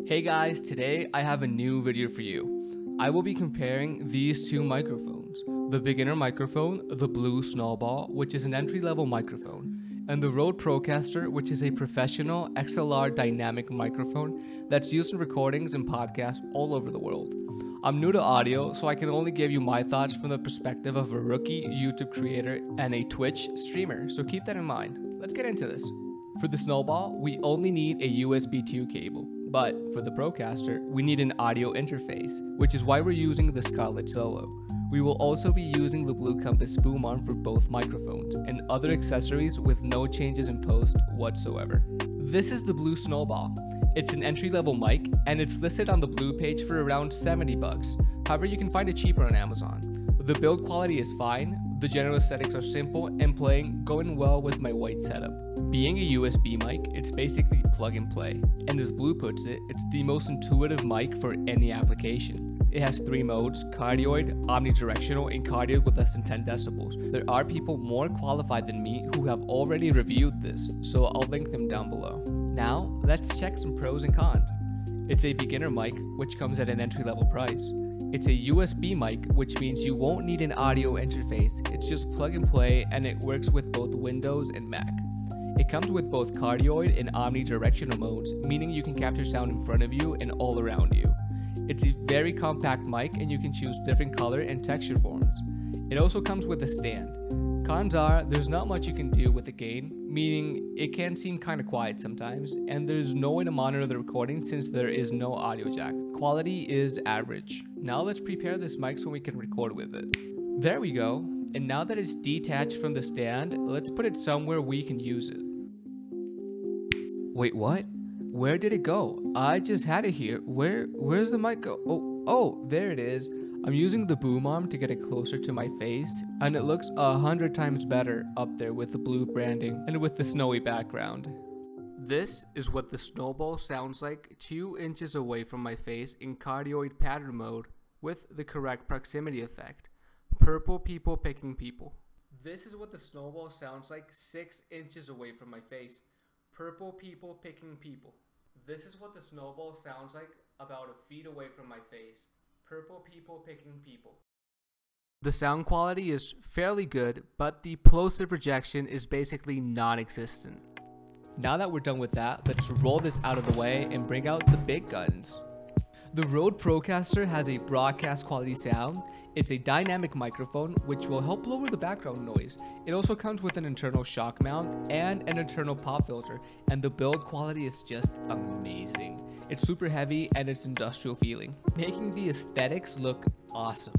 Hey guys, today I have a new video for you. I will be comparing these two microphones. The beginner microphone, the Blue Snowball, which is an entry-level microphone, and the Rode Procaster, which is a professional XLR dynamic microphone that's used in recordings and podcasts all over the world. I'm new to audio, so I can only give you my thoughts from the perspective of a rookie YouTube creator and a Twitch streamer, so keep that in mind. Let's get into this. For the Snowball, we only need a USB 2 cable. But for the Procaster, we need an audio interface, which is why we're using the Scarlett Solo. We will also be using the Blue Compass boom arm for both microphones, and other accessories with no changes in post whatsoever. This is the Blue Snowball. It's an entry-level mic, and it's listed on the Blue page for around 70 bucks. However, you can find it cheaper on Amazon. The build quality is fine, the general aesthetics are simple and going well with my white setup. Being a USB mic, it's basically plug and play, and as Blue puts it, it's the most intuitive mic for any application. It has 3 modes: cardioid, omnidirectional, and cardioid with less than 10 decibels. There are people more qualified than me who have already reviewed this, so I'll link them down below. Now, let's check some pros and cons. It's a beginner mic, which comes at an entry-level price. It's a USB mic, which means you won't need an audio interface. It's just plug and play, and it works with both Windows and Mac. It comes with both cardioid and omnidirectional modes, meaning you can capture sound in front of you and all around you. It's a very compact mic, and you can choose different color and texture forms. It also comes with a stand. Cons are, there's not much you can do with the gain, meaning it can seem kind of quiet sometimes, and there's no way to monitor the recording since there is no audio jack. Quality is average. Now let's prepare this mic so we can record with it. There we go, and now that it's detached from the stand, let's put it somewhere we can use it. Wait, what? Where did it go? I just had it here. Where's the mic go? Oh, there it is. I'm using the boom arm to get it closer to my face, and it looks 100 times better up there with the blue branding and with the snowy background. This is what the Snowball sounds like 2 inches away from my face in cardioid pattern mode with the correct proximity effect. Purple people picking people. This is what the Snowball sounds like 6 inches away from my face. Purple people picking people. This is what the Snowball sounds like about a feet away from my face. Purple people picking people. The sound quality is fairly good, but the plosive rejection is basically non-existent. Now that we're done with that, let's roll this out of the way and bring out the big guns. The Rode Procaster has a broadcast quality sound. It's a dynamic microphone which will help lower the background noise. It also comes with an internal shock mount and an internal pop filter, and the build quality is just amazing. It's super heavy and it's industrial feeling, making the aesthetics look awesome.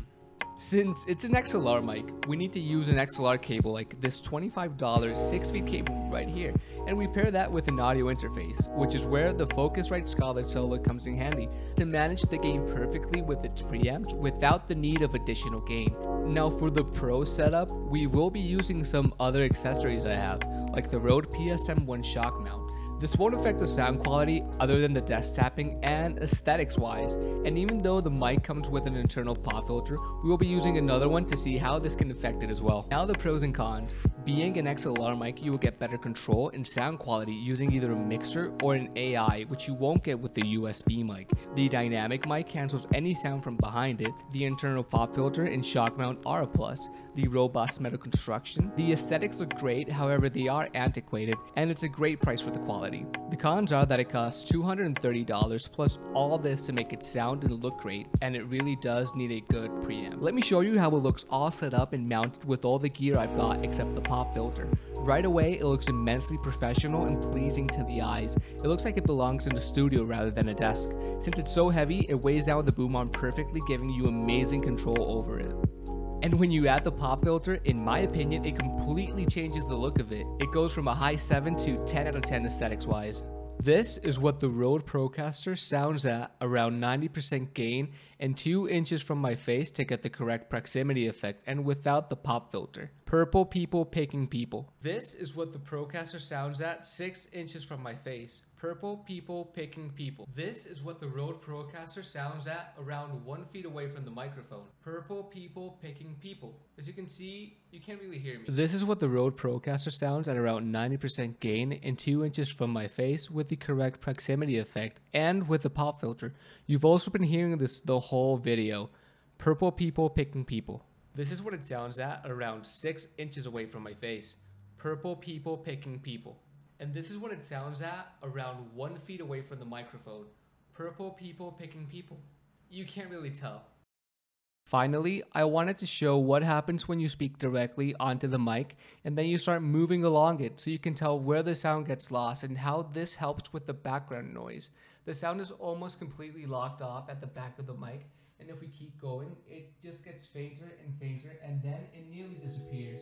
Since it's an XLR mic, we need to use an XLR cable like this $25 6-feet cable right here, and we pair that with an audio interface, which is where the Focusrite Scarlett Solo comes in handy to manage the gain perfectly with its preamps without the need of additional gain. Now for the Pro setup, we will be using some other accessories I have, like the Rode PSM1 shock mount. This won't affect the sound quality other than the desk tapping and aesthetics wise, and even though the mic comes with an internal pop filter, we will be using another one to see how this can affect it as well. Now the pros and cons. Being an XLR mic, you will get better control and sound quality using either a mixer or an AI, which you won't get with the USB mic. The dynamic mic cancels any sound from behind it. The internal pop filter and shock mount are a plus. The robust metal construction. The aesthetics look great, however they are antiquated, and it's a great price for the quality. The cons are that it costs $230 plus all this to make it sound and look great, and it really does need a good preamp. Let me show you how it looks all set up and mounted with all the gear I've got except the pop filter. Right away, it looks immensely professional and pleasing to the eyes. It looks like it belongs in a studio rather than a desk. Since it's so heavy, it weighs down the boom arm perfectly, giving you amazing control over it. And when you add the pop filter, in my opinion, it completely changes the look of it. It goes from a high 7 to 10 out of 10 aesthetics wise. This is what the Rode Procaster sounds at around 90% gain and 2 inches from my face to get the correct proximity effect and without the pop filter. Purple people picking people. This is what the Procaster sounds at 6 inches from my face. Purple people picking people. This is what the Rode Procaster sounds at around 1 feet away from the microphone. Purple people picking people. As you can see, you can't really hear me. This is what the Rode Procaster sounds at around 90% gain and 2 inches from my face with the correct proximity effect and with the pop filter. You've also been hearing this the whole video. Purple people picking people. This is what it sounds at around 6 inches away from my face. Purple people picking people. And this is what it sounds at around 1 feet away from the microphone. Purple people picking people. You can't really tell. Finally, I wanted to show what happens when you speak directly onto the mic and then you start moving along it so you can tell where the sound gets lost and how this helps with the background noise. The sound is almost completely locked off at the back of the mic, and if we keep going, it just gets fainter and fainter and then it nearly disappears.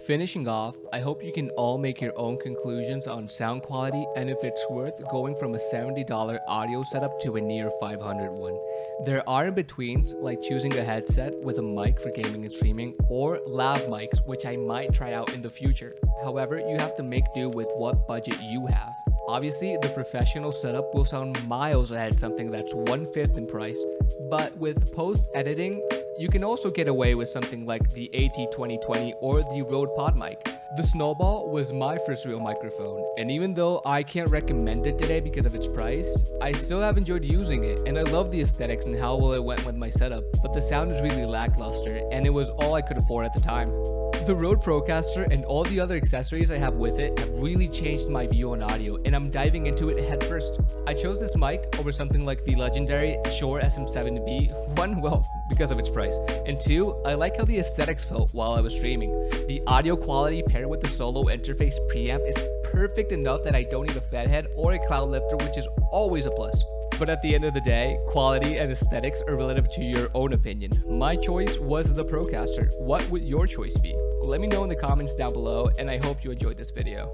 Finishing off, I hope you can all make your own conclusions on sound quality and if it's worth going from a $70 audio setup to a near $500 one. There are in-betweens, like choosing a headset with a mic for gaming and streaming, or lav mics, which I might try out in the future. However, you have to make do with what budget you have. Obviously, the professional setup will sound miles ahead of something that's 1/5 in price, but with post-editing, you can also get away with something like the AT2020 or the Rode Pod mic. The Snowball was my first real microphone, and even though I can't recommend it today because of its price, I still have enjoyed using it, and I love the aesthetics and how well it went with my setup, but the sound is really lackluster, and it was all I could afford at the time. The Rode Procaster and all the other accessories I have with it have really changed my view on audio, and I'm diving into it head first. I chose this mic over something like the legendary Shure SM7B. One, well, because of its price, and two, I like how the aesthetics felt while I was streaming. The audio quality paired with the solo interface preamp is perfect enough that I don't need a fathead or a cloud lifter, which is always a plus. But at the end of the day, quality and aesthetics are relative to your own opinion. My choice was the Procaster. What would your choice be? Let me know in the comments down below, and I hope you enjoyed this video.